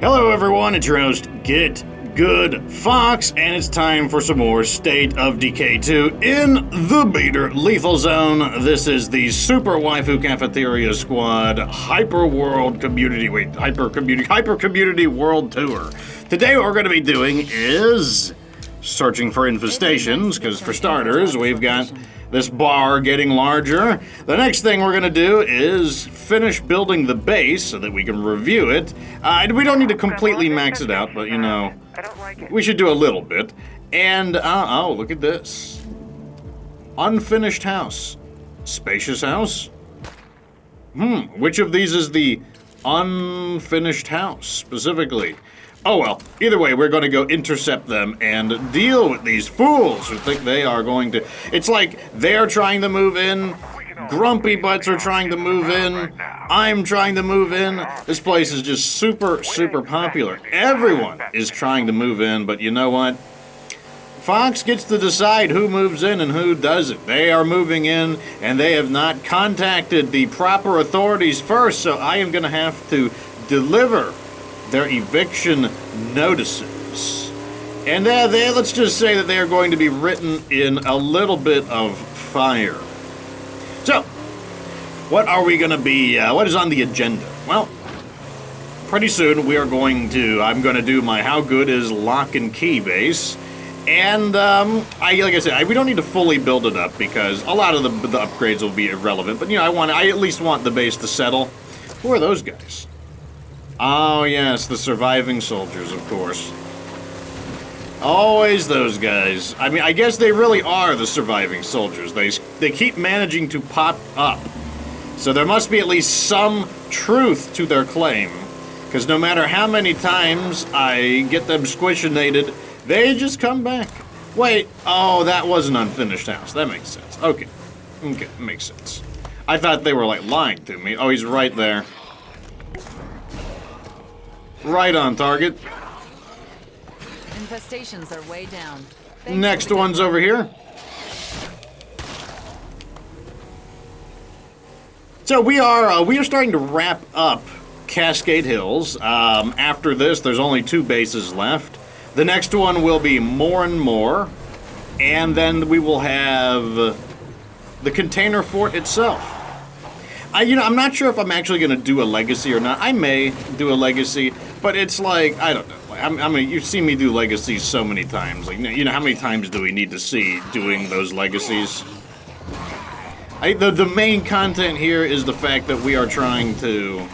Hello everyone, it's your host, Get Good Fox, and it's time for some more State of Decay 2 in the Beta Lethal Zone. This is the Super Waifu Cafeteria Squad Hyper Community World Tour. Today what we're going to be doing is searching for infestations, because for starters, we've got this bar getting larger. The next thing we're gonna do is finish building the base so that we can review it. We don't need to completely max it out, but you know, we should do a little bit. And, oh, look at this. Unfinished house. Spacious house? Which of these is the unfinished house, specifically? Oh well, either way, we're going to go intercept them and deal with these fools who think they are going to... It's like they're trying to move in, grumpy butts are trying to move in, I'm trying to move in. This place is just super popular. Everyone is trying to move in, but you know what? Fox gets to decide who moves in and who doesn't. They are moving in, and they have not contacted the proper authorities first, so I am going to have to deliver their eviction notices. And let's just say that they are going to be written in a little bit of fire. So, what are we going to be, what is on the agenda? Well, pretty soon I'm going to do my How Good Is Lock and Key base. And, like I said, we don't need to fully build it up because a lot of the upgrades will be irrelevant. But, you know, I at least want the base to settle. Who are those guys? Oh, yes, the surviving soldiers, of course. Always those guys. I mean, I guess they really are the surviving soldiers. They keep managing to pop up. So there must be at least some truth to their claim. Because no matter how many times I get them squishinated, they just come back. Wait, oh, that was an unfinished house. That makes sense. Okay, makes sense. I thought they were, like, lying to me. Oh, he's right there. Right on target. Infestations are way down. Next one's over here. So we are starting to wrap up Cascade Hills. After this, there's only 2 bases left. The next one will be More and More, and then we will have the container fort itself. I'm not sure if I'm actually going to do a legacy or not. I may do a legacy, but it's like, I don't know. I mean, you've seen me do legacies so many times. Like, you know, how many times do we need to see doing those legacies? The main content here is the fact that we are trying to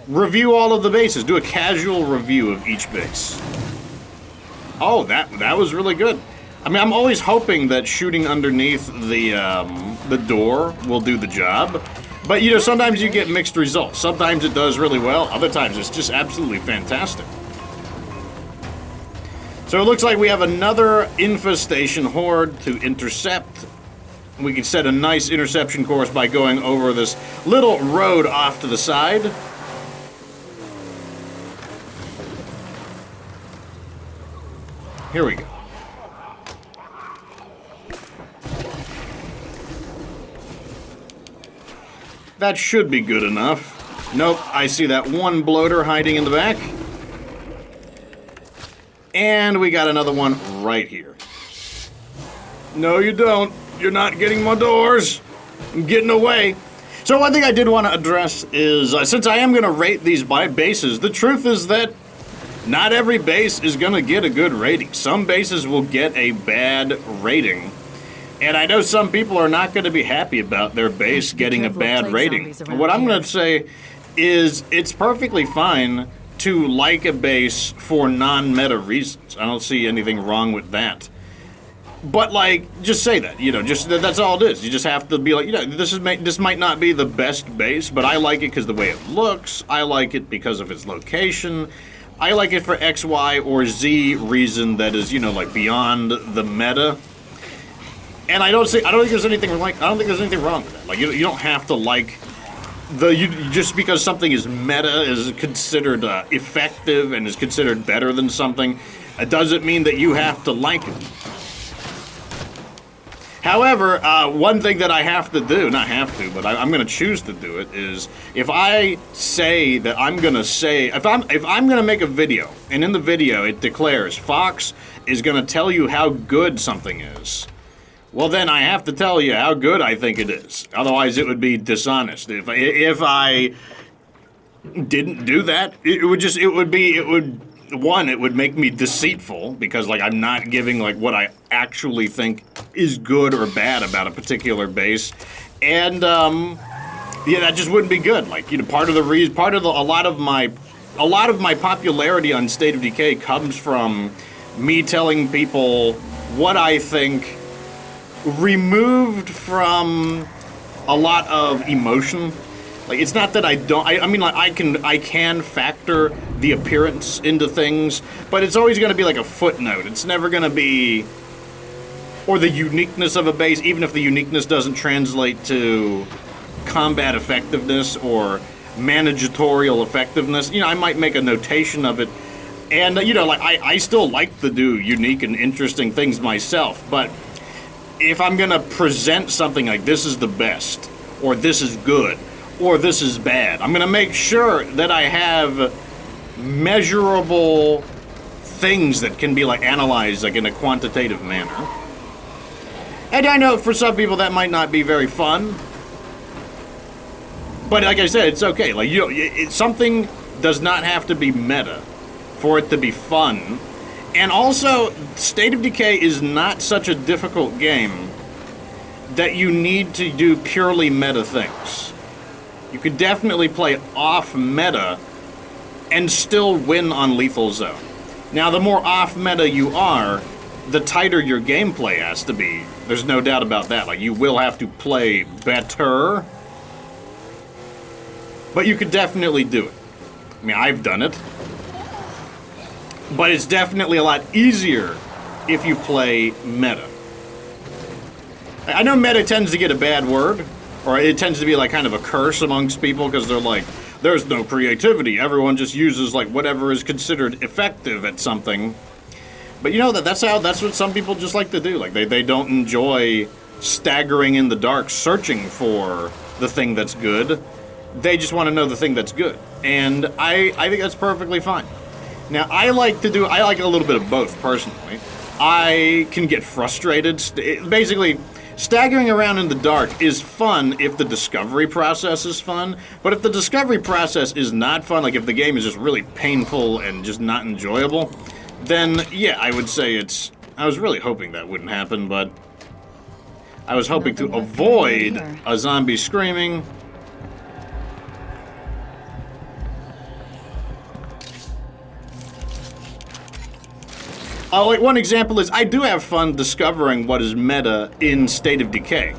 review all of the bases. Do a casual review of each base. Oh, that was really good. I mean, I'm always hoping that shooting underneath the door will do the job. But, you know, sometimes you get mixed results. Sometimes it does really well. Other times it's just absolutely fantastic. So it looks like we have another infestation horde to intercept. We can set a nice interception course by going over this little road off to the side. Here we go. That should be good enough. Nope, I see that one bloater hiding in the back. And we got another one right here. No, you don't. You're not getting my doors. I'm getting away. So one thing I did want to address is, since I am going to rate these by bases, the truth is that not every base is going to get a good rating. Some bases will get a bad rating. And I know some people are not going to be happy about their base getting a bad rating. What I'm going to say is it's perfectly fine to like a base for non-meta reasons. I don't see anything wrong with that. But, like, just say that, you know, just that's all it is. You just have to be like, you know, this might not be the best base, but I like it because the way it looks. I like it because of its location. I like it for X, Y, or Z reason that is, you know, like beyond the meta. And I don't think there's anything wrong with that. Like, you don't have to like just because something is meta, is considered effective and is considered better than something, it doesn't mean that you have to like it. However, one thing that I have to do, not have to, but I'm going to choose to do it, is if I say that I'm going to say, if I'm going to make a video, and in the video it declares Fox is going to tell you how good something is, well then I have to tell you how good I think it is. Otherwise it would be dishonest. If I didn't do that, it would make me deceitful because like I'm not giving like what I actually think is good or bad about a particular base, and yeah, that just wouldn't be good. Like, you know, a lot of my popularity on State of Decay comes from me telling people what I think, removed from a lot of emotion. Like, it's not that I don't. I mean, like, I can factor the appearance into things, but it's always going to be like a footnote. It's never going to be, or the uniqueness of a base, even if the uniqueness doesn't translate to combat effectiveness or managerial effectiveness. You know, I might make a notation of it, and you know, like I still like to do unique and interesting things myself. But if I'm going to present something like this is the best, or this is good, or this is bad, I'm gonna make sure that I have measurable things that can be like analyzed like in a quantitative manner. And I know for some people that might not be very fun, but like I said, it's okay. Like, you know, something does not have to be meta for it to be fun. And also, State of Decay is not such a difficult game that you need to do purely meta things. You could definitely play off meta and still win on Lethal Zone. Now, the more off meta you are, the tighter your gameplay has to be. There's no doubt about that. Like, you will have to play better, but you could definitely do it. I mean, I've done it. But it's definitely a lot easier if you play meta. I know meta tends to get a bad word, or it tends to be like kind of a curse amongst people because they're like, there's no creativity. Everyone just uses like whatever is considered effective at something. But you know, that's what some people just like to do. Like they don't enjoy staggering in the dark searching for the thing that's good. They just want to know the thing that's good. And I think that's perfectly fine. Now, I like a little bit of both personally. I can get frustrated. Basically, staggering around in the dark is fun if the discovery process is fun, but if the discovery process is not fun, like if the game is just really painful and just not enjoyable, then yeah, I would say I was really hoping that wouldn't happen, but I was hoping to avoid a zombie screaming. Like one example is, I do have fun discovering what is meta in State of Decay.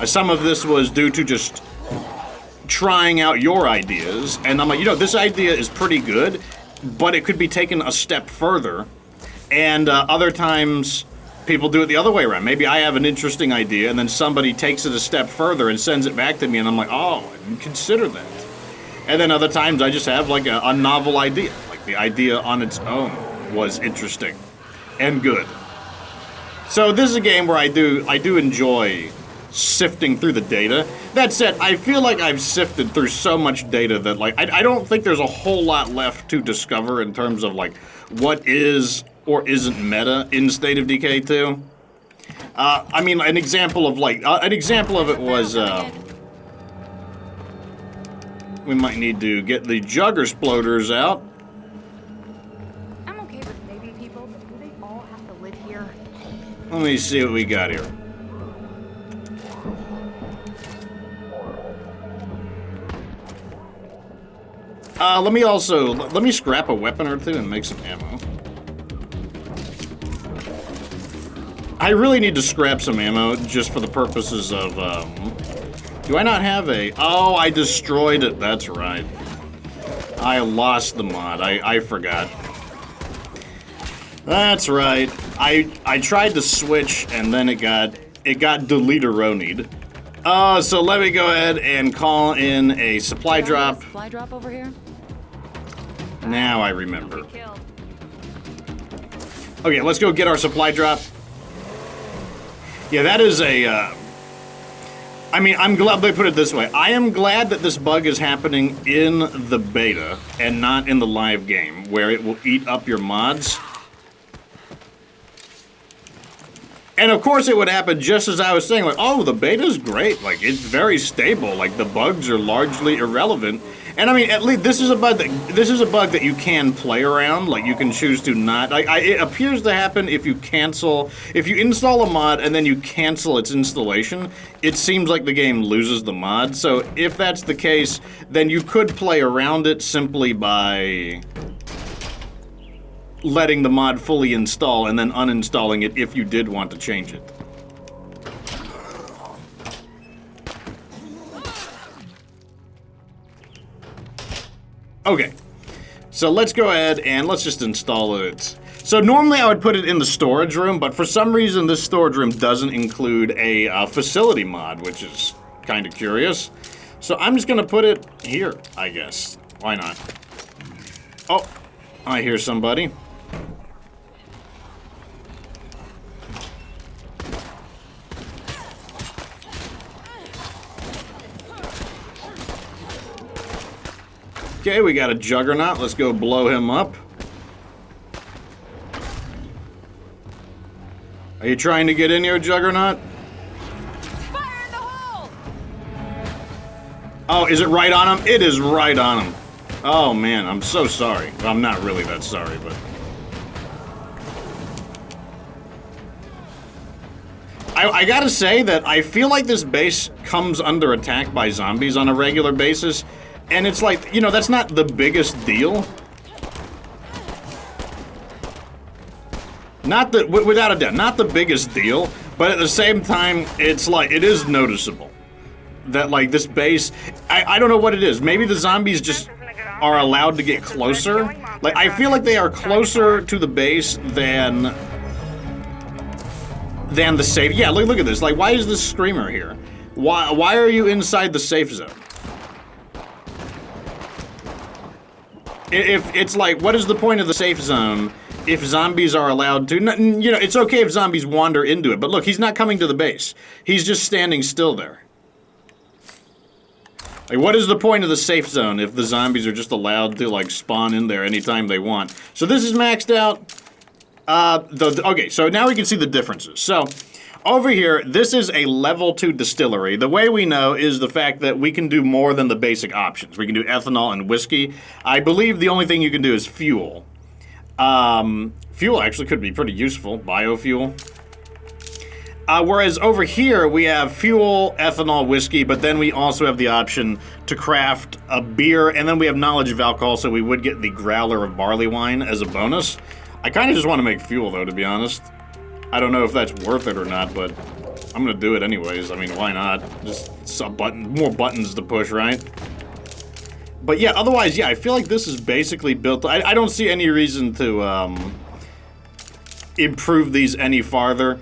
Some of this was due to just trying out your ideas, and I'm like, you know, this idea is pretty good, but it could be taken a step further. And other times, people do it the other way around. Maybe I have an interesting idea, and then somebody takes it a step further and sends it back to me, and I'm like, oh, I didn't consider that. And then other times, I just have like a novel idea. Like the idea on its own was interesting and good. So this is a game where I do enjoy sifting through the data. That said, I feel like I've sifted through so much data that like I don't think there's a whole lot left to discover in terms of like what is or isn't meta in State of Decay 2. I mean, an example of it was we might need to get the jugger sploders out. Let me see what we got here. Let me scrap a weapon or two and make some ammo. I really need to scrap some ammo just for the purposes of, do I not have a... Oh, I destroyed it. That's right. I lost the mod. I forgot. That's right. I tried to switch and then it got deleteronied. So let me go ahead and call in a supply drop. Supply drop over here? Now I remember. Okay, let's go get our supply drop. Yeah, that is a... I mean, I'm glad they put it this way. I am glad that this bug is happening in the beta and not in the live game, where it will eat up your mods. And of course it would happen just as I was saying, like, oh, the beta's great, like, it's very stable, like, the bugs are largely irrelevant. And I mean, at least this is a bug that you can play around, like, you can choose to not. Like, it appears to happen if you install a mod and then you cancel its installation, it seems like the game loses the mod. So if that's the case, then you could play around it simply by letting the mod fully install and then uninstalling it if you did want to change it. Okay, so let's go ahead and let's just install it. So normally I would put it in the storage room, but for some reason this storage room doesn't include a facility mod, which is kind of curious. So I'm just gonna put it here, I guess. Why not? Oh, I hear somebody. Okay, we got a juggernaut. Let's go blow him up. Are you trying to get in here, juggernaut? Fire in the hole! Oh, is it right on him? It is right on him. Oh man, I'm so sorry. Well, I'm not really that sorry, but... I gotta say that I feel like this base comes under attack by zombies on a regular basis. And it's like, you know, that's not the biggest deal. Not the, without a doubt, not the biggest deal, but at the same time, it's like, it is noticeable that, like, this base, I don't know what it is. Maybe the zombies just are allowed to get closer. Like, I feel like they are closer to the base than the safe. Yeah, look at this. Like, why is this screamer here? Why are you inside the safe zone? If it's like, what is the point of the safe zone if zombies are allowed to? You know, it's okay if zombies wander into it, but look, he's not coming to the base. He's just standing still there. Like, what is the point of the safe zone if the zombies are just allowed to, like, spawn in there anytime they want? So this is maxed out. Okay, so now we can see the differences. So, over here, this is a level 2 distillery. The way we know is the fact that we can do more than the basic options. We can do ethanol and whiskey. I believe the only thing you can do is fuel. Fuel actually could be pretty useful, biofuel. Whereas over here, we have fuel, ethanol, whiskey, but then we also have the option to craft a beer, and then we have knowledge of alcohol, so we would get the growler of barley wine as a bonus. I kind of just want to make fuel, though, to be honest. I don't know if that's worth it or not, but I'm gonna do it anyways. I mean, why not? Just some more buttons to push, right? But yeah, otherwise, yeah, I feel like this is basically built. I don't see any reason to improve these any farther.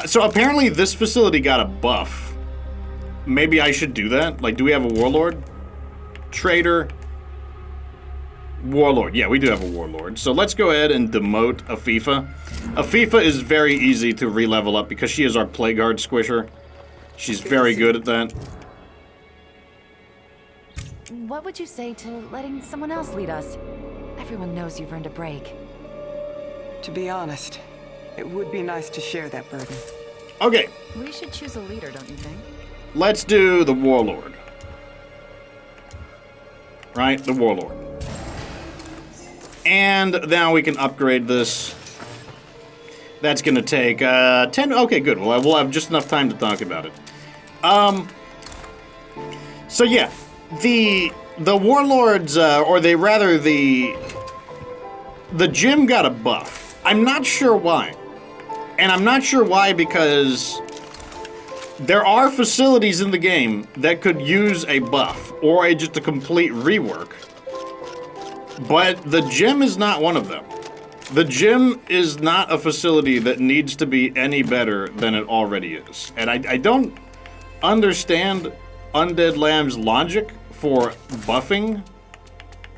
So apparently this facility got a buff. Maybe I should do that? Like, do we have a warlord? Trader. Warlord. Yeah, we do have a warlord. So let's go ahead and demote Afifa. Afifa is very easy to re-level up because she is our Plague Guard squisher. She's very good at that. What would you say to letting someone else lead us? Everyone knows you've earned a break. To be honest, it would be nice to share that burden. Okay. We should choose a leader, don't you think? Let's do the warlord. Right? The warlord. And now we can upgrade this. That's gonna take 10. Okay, good. Well, we'll have just enough time to talk about it. So yeah, the warlords, or they rather the gym got a buff. I'm not sure why, and I'm not sure why because there are facilities in the game that could use a buff or just a complete rework. But the gym is not one of them. The gym is not a facility that needs to be any better than it already is. And I don't understand Undead Labs' logic for buffing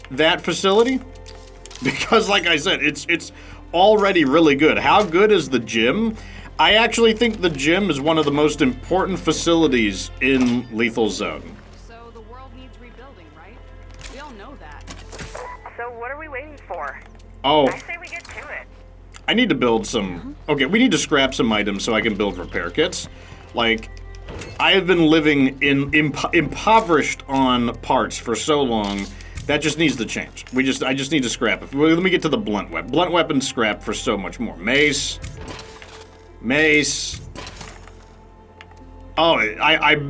that facility. Because like I said, it's already really good. How good is the gym? I actually think the gym is one of the most important facilities in Lethal Zone. So the world needs rebuilding, right? We all know that. So what are we waiting for? Oh, I say we get to it. I need to build some... Okay, we need to scrap some items so I can build repair kits. Like, I have been living in impoverished on parts for so long. That just needs to change. I just need to scrap it. Let me get to the blunt weapon. Blunt weapons scrap for so much more. Mace. Mace. Oh,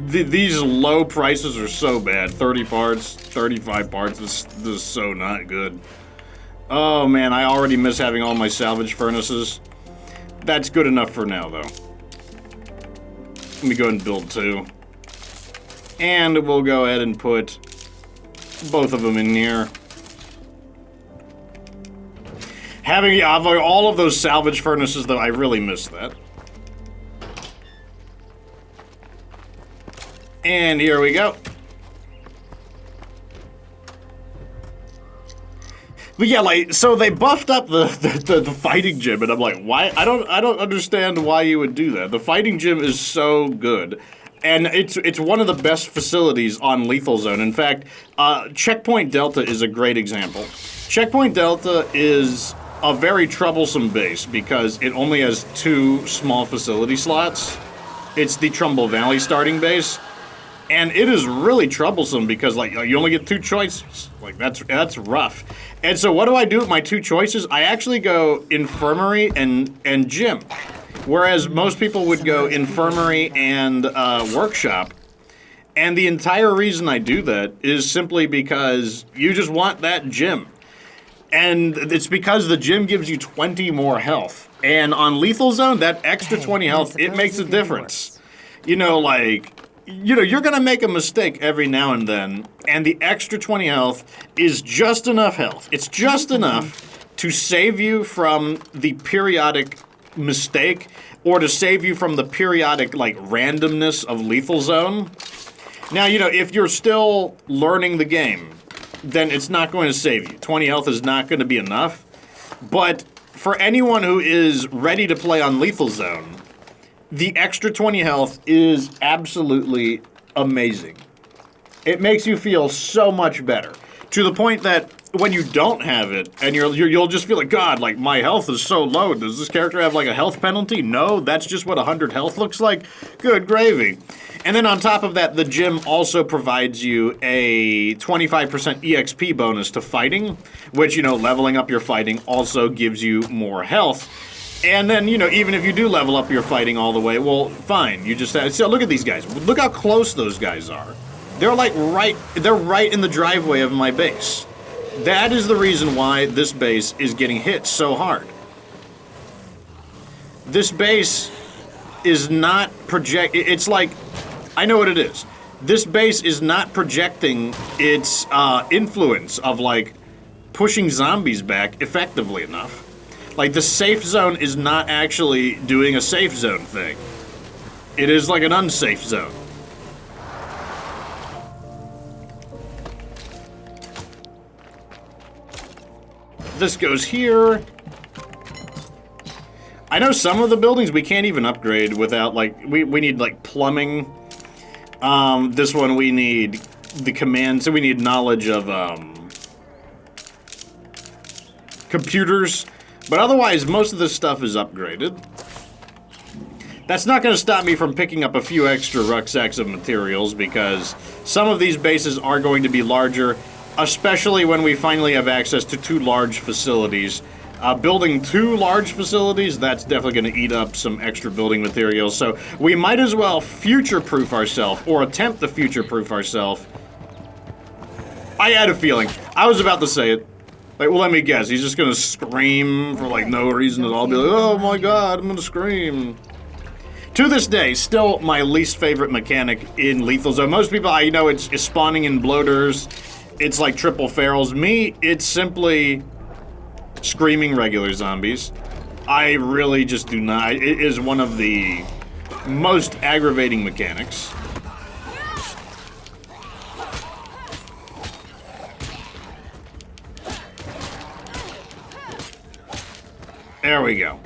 these low prices are so bad. 30 parts, 35 parts. This is so not good. Oh man, I already miss having all my salvage furnaces. That's good enough for now, though. Let me go ahead and build 2. And we'll go ahead and put both of them in here. Having all of those salvage furnaces, though, I really miss that. And here we go. But yeah, like, so they buffed up the fighting gym, and I'm like, why? I don't understand why you would do that. The fighting gym is so good, and it's one of the best facilities on Lethal Zone. In fact, Checkpoint Delta is a great example. Checkpoint Delta is a very troublesome base because it only has 2 small facility slots. It's the Trumbull Valley starting base. And it is really troublesome because, like, you only get 2 choices. Like, that's rough. And so what do I do with my 2 choices? I actually go infirmary and gym. Whereas most people would go infirmary and workshop. And the entire reason I do that is simply because you just want that gym. And it's because the gym gives you 20 more health. And on Lethal Zone, that extra 20 health, it makes a difference. You know, like... You know, you're gonna make a mistake every now and then, and the extra 20 health is just enough health. It's just enough to save you from the periodic mistake, or to save you from the periodic, like, randomness of Lethal Zone. Now, you know, if you're still learning the game, then it's not going to save you. 20 health is not going to be enough. But for anyone who is ready to play on Lethal Zone, the extra 20 health is absolutely amazing. It makes you feel so much better. To the point that when you don't have it, and you'll just feel like, God, like, my health is so low. Does this character have, like, a health penalty? No, that's just what 100 health looks like. Good gravy. And then on top of that, the gym also provides you a 25% EXP bonus to fighting, which, you know, leveling up your fighting also gives you more health. And then, you know, even if you do level up your fighting all the way, well, fine. You just have, so look at these guys. Look how close those guys are. They're like they're right in the driveway of my base. That is the reason why this base is getting hit so hard. This base is not it's like, I know what it is. This base is not projecting its influence of, like, pushing zombies back effectively enough. Like, the safe zone is not actually doing a safe zone thing. It is like an unsafe zone. This goes here. I know some of the buildings we can't even upgrade without, like, we need, like, plumbing. This one we need the command, so we need knowledge of, computers. But otherwise, most of this stuff is upgraded. That's not going to stop me from picking up a few extra rucksacks of materials, because some of these bases are going to be larger, especially when we finally have access to 2 large facilities. Building 2 large facilities, that's definitely going to eat up some extra building materials, so we might as well future-proof ourselves, or attempt to future-proof ourselves. I had a feeling. I was about to say it. Like, well, let me guess. He's just gonna scream for, like, no reason at all. Be like, oh my God, I'm gonna scream. To this day, still my least favorite mechanic in Lethal Zone. Most people, I know it's spawning in bloaters. It's like triple ferals. Me, it's simply screaming regular zombies. I really just do not. It is one of the most aggravating mechanics. There we go.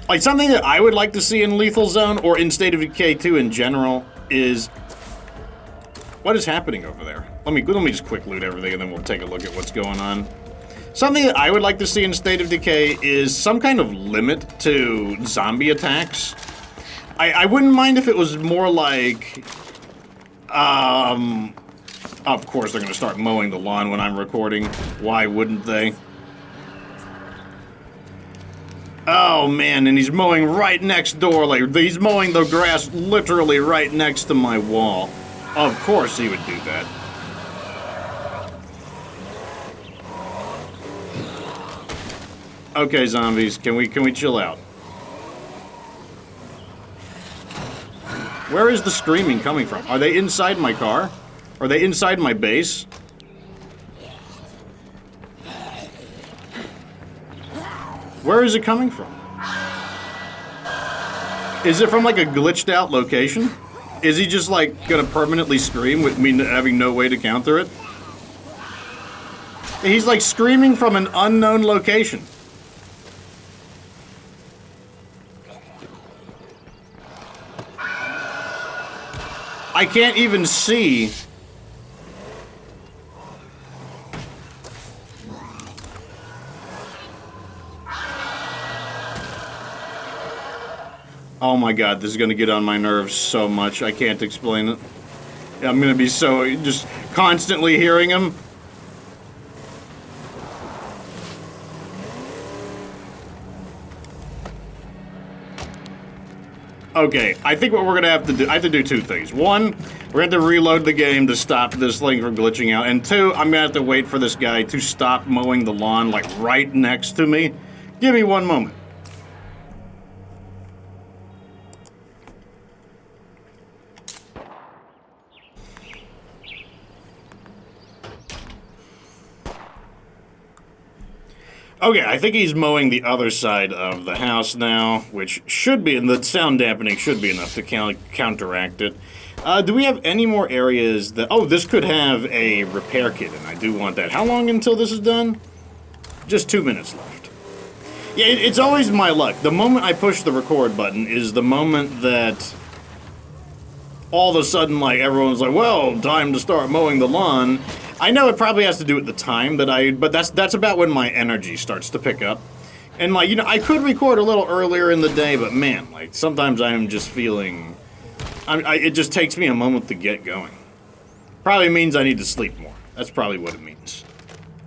Like, something that I would like to see in Lethal Zone, or in State of Decay 2 in general, is... What is happening over there? Let me just quick loot everything, and then we'll take a look at what's going on. Something that I would like to see in State of Decay is some kind of limit to zombie attacks. I wouldn't mind if it was more like... Of course they're gonna start mowing the lawn when I'm recording. Why wouldn't they? Oh man, and he's mowing right next door, like he's mowing the grass literally right next to my wall. Of course he would do that. Okay, zombies, can we chill out? Where is the screaming coming from? Are they inside my car? Are they inside my base? Where is it coming from? Is it from like a glitched out location? Is he just like gonna permanently scream with me having no way to counter it? He's like screaming from an unknown location. I can't even see. Oh my god, this is gonna get on my nerves so much, I can't explain it. I'm gonna be so, just constantly hearing him. Okay, I think what we're gonna have to do, I have to do two things. One, we're gonna have to reload the game to stop this thing from glitching out. And two, I'm gonna have to wait for this guy to stop mowing the lawn, like right next to me. Give me one moment. Okay, I think he's mowing the other side of the house now, which should be, and the sound dampening should be enough to counteract it. Do we have any more areas that... Oh, this could have a repair kit, and I do want that. How long until this is done? Just 2 minutes left. Yeah, it's always my luck. The moment I push the record button is the moment that all of a sudden, like, everyone's like, well, time to start mowing the lawn. I know it probably has to do with the time but that's about when my energy starts to pick up. And like, you know, I could record a little earlier in the day, but man, like, sometimes I am just feeling, it just takes me a moment to get going. Probably means I need to sleep more. That's probably what it means.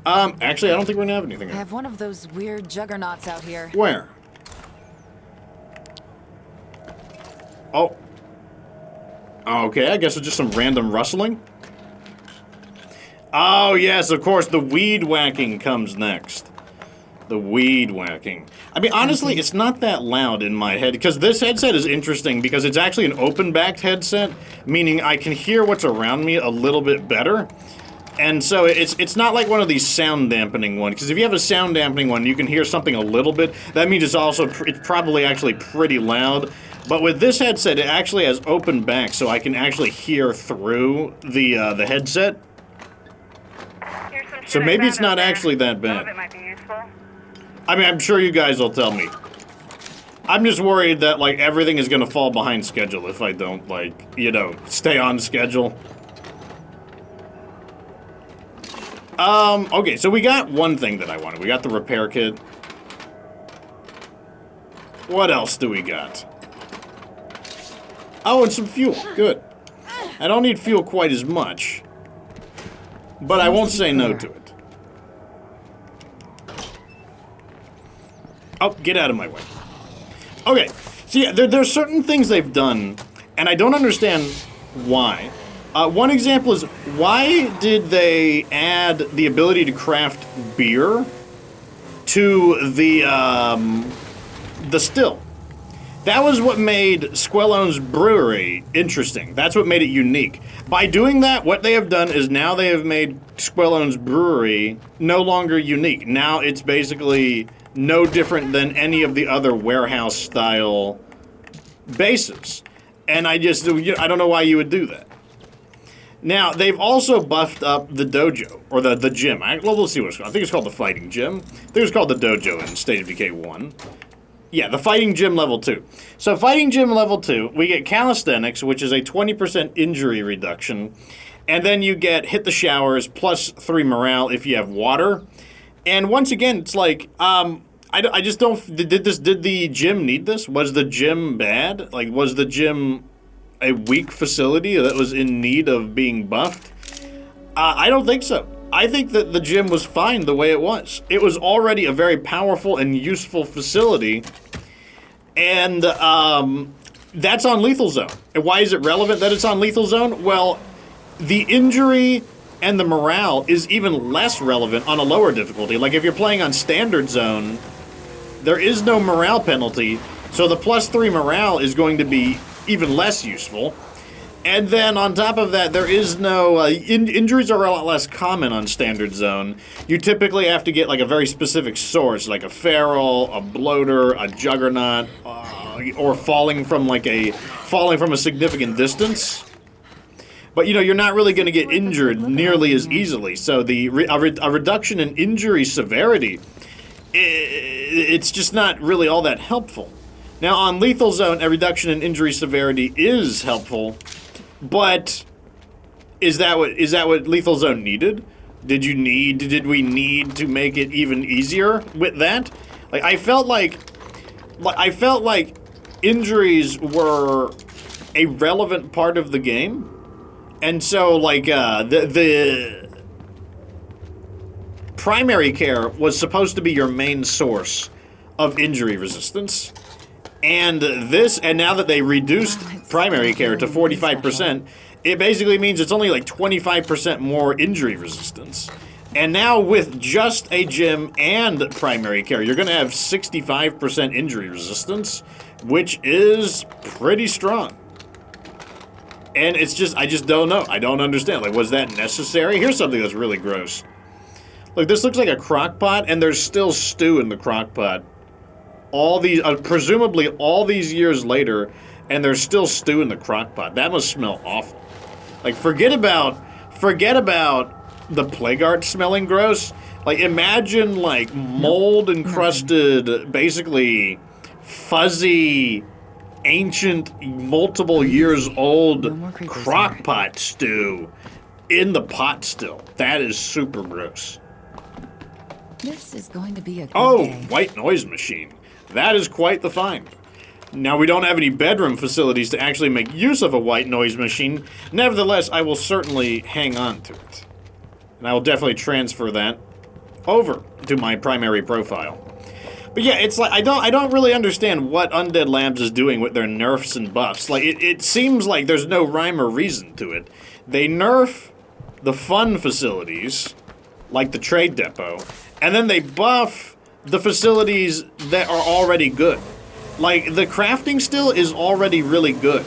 Actually, I don't think we're gonna have anything. I have one of those weird juggernauts out here. Where? Oh. Okay, I guess it's just some random rustling. Oh, yes, of course, the weed whacking comes next. The weed whacking. I mean, honestly, it's not that loud in my head, because this headset is interesting, because it's actually an open-backed headset, meaning I can hear what's around me a little bit better. And so it's not like one of these sound dampening ones, because if you have a sound dampening one, you can hear something a little bit. That means it's probably actually pretty loud. But with this headset, it actually has open back, so I can actually hear through the headset. So maybe it's not actually that bad. It might be useful. I mean, I'm sure you guys will tell me. I'm just worried that, like, everything is gonna fall behind schedule if I don't, like, you know, stay on schedule. Okay, so we got one thing that I wanted. We got the repair kit. What else do we got? Oh, and some fuel. Good. I don't need fuel quite as much, but I won't say no to it. Oh, get out of my way. Okay, so yeah, there's certain things they've done, and I don't understand why. One example is, why did they add the ability to craft beer to the still? That was what made Squellone's brewery interesting. That's what made it unique. By doing that, what they have done is now they have made Squellone's brewery no longer unique. Now it's basically no different than any of the other warehouse-style bases. And I don't know why you would do that. Now, they've also buffed up the dojo, or the gym. Well, we'll see what it's called. I think it's called the fighting gym. I think it's called the dojo in State of Decay 1. Yeah, the fighting gym level 2. So fighting gym level 2, we get calisthenics, which is a 20% injury reduction. And then you get hit the showers plus 3 morale if you have water. And once again, it's like, I just don't, did the gym need this? Was the gym bad? Like, was the gym a weak facility that was in need of being buffed? I don't think so. I think that the gym was fine the way it was. It was already a very powerful and useful facility, and that's on Lethal Zone. And why is it relevant that it's on Lethal Zone? Well, the injury and the morale is even less relevant on a lower difficulty. Like if you're playing on Standard Zone, there is no morale penalty, so the plus 3 morale is going to be even less useful. And then on top of that, there is no... injuries are a lot less common on Standard Zone. You typically have to get like a very specific source, like a feral, a bloater, a juggernaut, or falling from a significant distance. But you know, you're not really going to get injured nearly as easily. So a reduction in injury severity, it's just not really all that helpful. Now on Lethal Zone, a reduction in injury severity is helpful. But is that what Lethal Zone needed? Did we need to make it even easier with that? Like I felt like injuries were a relevant part of the game. And so like the primary care was supposed to be your main source of injury resistance. And now that they reduced primary care to 45%, it basically means it's only like 25% more injury resistance. And now with just a gym and primary care, you're going to have 65% injury resistance, which is pretty strong. And it's just, I just don't know. I don't understand. Like, was that necessary? Here's something that's really gross. Look, this looks like a crock pot, and there's still stew in the crock pot. All these, presumably all these years later, and there's still stew in the crock pot. That must smell awful. Like, forget about the plague art smelling gross. Like, imagine, like, mold-encrusted, basically fuzzy, ancient, multiple years old crock pot stew in the pot still. That is super gross. This is going to be a good day. White noise machine. That is quite the find. Now, we don't have any bedroom facilities to actually make use of a white noise machine. Nevertheless, I will certainly hang on to it. And I will definitely transfer that over to my primary profile. But yeah, it's like, I don't really understand what Undead Labs is doing with their nerfs and buffs. Like, it seems like there's no rhyme or reason to it. They nerf the fun facilities, like the trade depot, and then they buff the facilities that are already good. Like, the crafting still is already really good.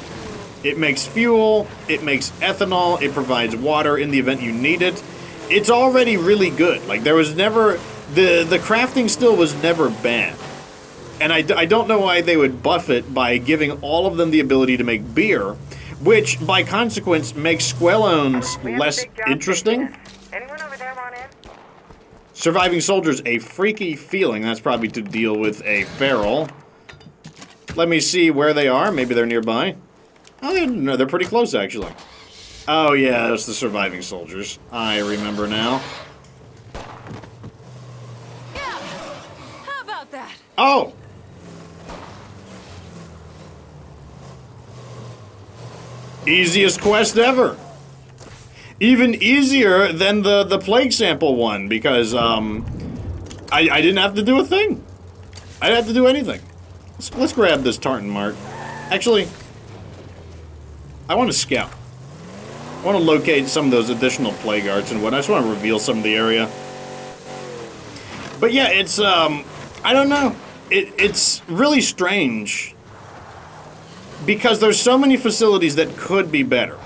It makes fuel, it makes ethanol, it provides water in the event you need it. It's already really good. Like, there was never... The crafting still was never bad. And I don't know why they would buff it by giving all of them the ability to make beer, which, by consequence, makes Squellones less interesting. Anyone over there want in? Surviving soldiers, a freaky feeling. That's probably to deal with a feral. Let me see where they are. Maybe they're nearby. Oh, no, they're pretty close, actually. Oh, yeah, that's the surviving soldiers. I remember now. Yeah. How about that? Oh! Easiest quest ever. Even easier than the plague sample one, because I didn't have to do a thing. I didn't have to do anything. Let's grab this tartan mart. Actually, I want to scout. I want to locate some of those additional plague arts and whatnot. I just want to reveal some of the area. But yeah, it's I don't know. It's really strange because there's so many facilities that could be better.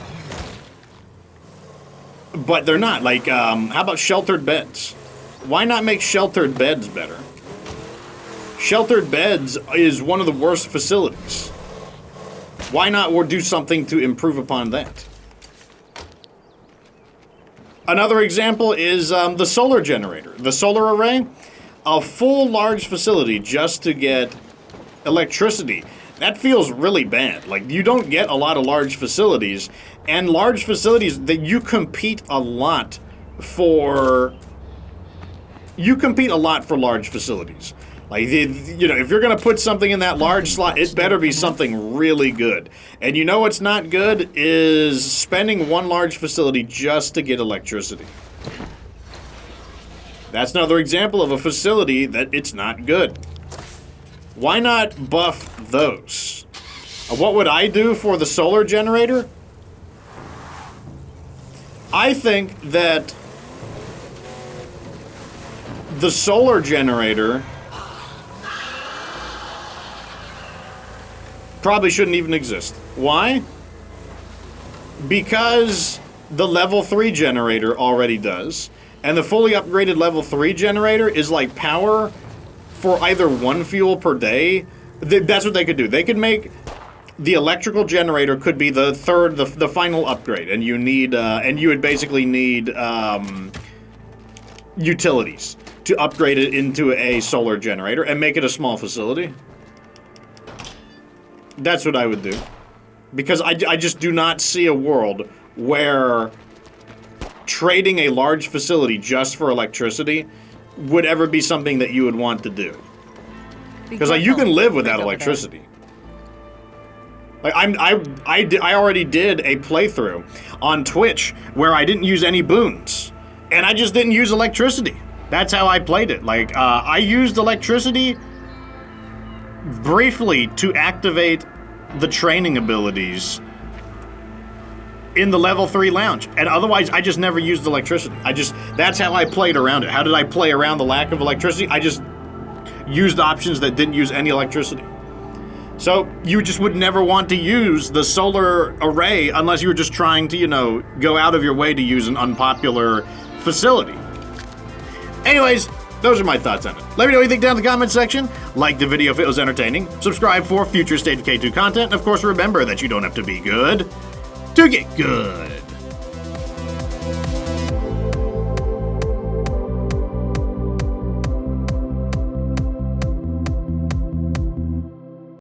But they're not. Like, how about sheltered beds? Why not make sheltered beds better? Sheltered beds is one of the worst facilities. Why not do something to improve upon that? Another example is the solar generator. The solar array. A full large facility just to get electricity. That feels really bad. Like, you don't get a lot of large facilities, and large facilities that you compete a lot for. You compete a lot for large facilities. Like, you know, if you're going to put something in that large slot, it better be something really good. And you know what's not good is spending one large facility just to get electricity. That's another example of a facility that it's not good. Why not buff those? What would I do for the solar generator? I think that the solar generator probably shouldn't even exist. Why? Because the level 3 generator already does. And the fully upgraded level 3 generator is like power for either 1 fuel per day. That's what they could do. They could make the electrical generator could be the final upgrade, and you need and you would basically need utilities to upgrade it into a solar generator and make it a small facility. That's what I would do. Because I just do not see a world where trading a large facility just for electricity would ever be something that you would want to do. Because like, you can live without electricity. Like I already did a playthrough on Twitch where I didn't use any boons, and I just didn't use electricity. That's how I played it. Like I used electricity briefly to activate the training abilities in the level 3 lounge, and otherwise I just never used electricity. That's how I played around it. How did I play around the lack of electricity? I just used options that didn't use any electricity. So you just would never want to use the solar array unless you were just trying to, you know, go out of your way to use an unpopular facility. Anyways, those are my thoughts on it. Let me know what you think down in the comment section. Like the video if it was entertaining. Subscribe for future State of K2 content. And of course, remember that you don't have to be good to get good.